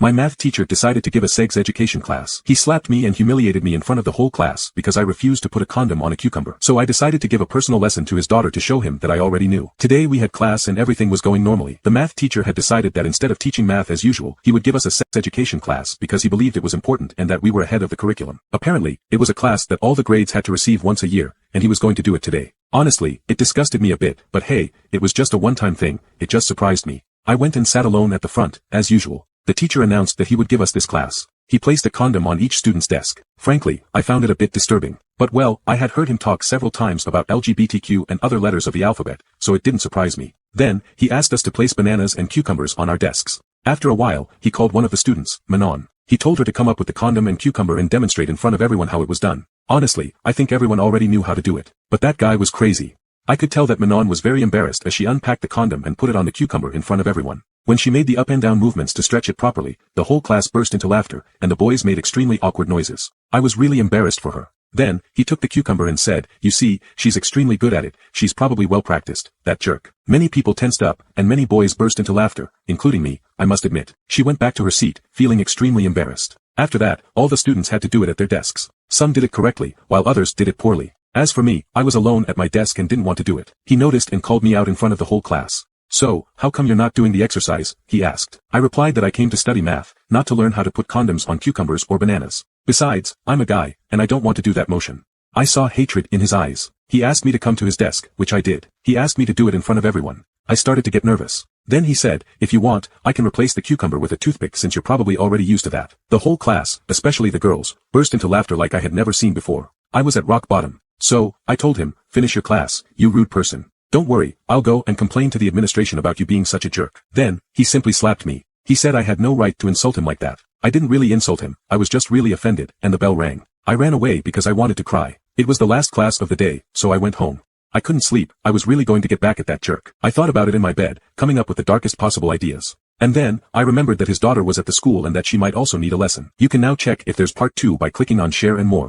My math teacher decided to give a EX education class. He slapped me and humiliated me in front of the whole class because I refused to put a condom on a cucumber. So I decided to give a personal lesson to his daughter to show him that I already knew. Today we had class and everything was going normally. The math teacher had decided that instead of teaching math as usual, he would give us a EX education class because he believed it was important and that we were ahead of the curriculum. Apparently, it was a class that all the grades had to receive once a year, and he was going to do it today. Honestly, it disgusted me a bit, but hey, it was just a one-time thing, it just surprised me. I went and sat alone at the front, as usual. The teacher announced that he would give us this class. He placed a condom on each student's desk. Frankly, I found it a bit disturbing. But well, I had heard him talk several times about LGBTQ and other letters of the alphabet, so it didn't surprise me. Then, he asked us to place bananas and cucumbers on our desks. After a while, he called one of the students, Manon. He told her to come up with the condom and cucumber and demonstrate in front of everyone how it was done. Honestly, I think everyone already knew how to do it. But that guy was crazy. I could tell that Manon was very embarrassed as she unpacked the condom and put it on the cucumber in front of everyone. When she made the up and down movements to stretch it properly, the whole class burst into laughter, and the boys made extremely awkward noises. I was really embarrassed for her. Then, he took the cucumber and said, "You see, she's extremely good at it, she's probably well practiced, that jerk." Many people tensed up, and many boys burst into laughter, including me, I must admit. She went back to her seat, feeling extremely embarrassed. After that, all the students had to do it at their desks. Some did it correctly, while others did it poorly. As for me, I was alone at my desk and didn't want to do it. He noticed and called me out in front of the whole class. "So, how come you're not doing the exercise?" he asked. I replied that I came to study math, not to learn how to put condoms on cucumbers or bananas. Besides, I'm a guy, and I don't want to do that motion. I saw hatred in his eyes. He asked me to come to his desk, which I did. He asked me to do it in front of everyone. I started to get nervous. Then he said, "If you want, I can replace the cucumber with a toothpick since you're probably already used to that." The whole class, especially the girls, burst into laughter like I had never seen before. I was at rock bottom. So, I told him, "Finish your class, you rude person. Don't worry, I'll go and complain to the administration about you being such a jerk." Then, he simply slapped me. He said I had no right to insult him like that. I didn't really insult him, I was just really offended, and the bell rang. I ran away because I wanted to cry. It was the last class of the day, so I went home. I couldn't sleep, I was really going to get back at that jerk. I thought about it in my bed, coming up with the darkest possible ideas. And then, I remembered that his daughter was at the school and that she might also need a lesson. You can now check if there's part 2 by clicking on share and more.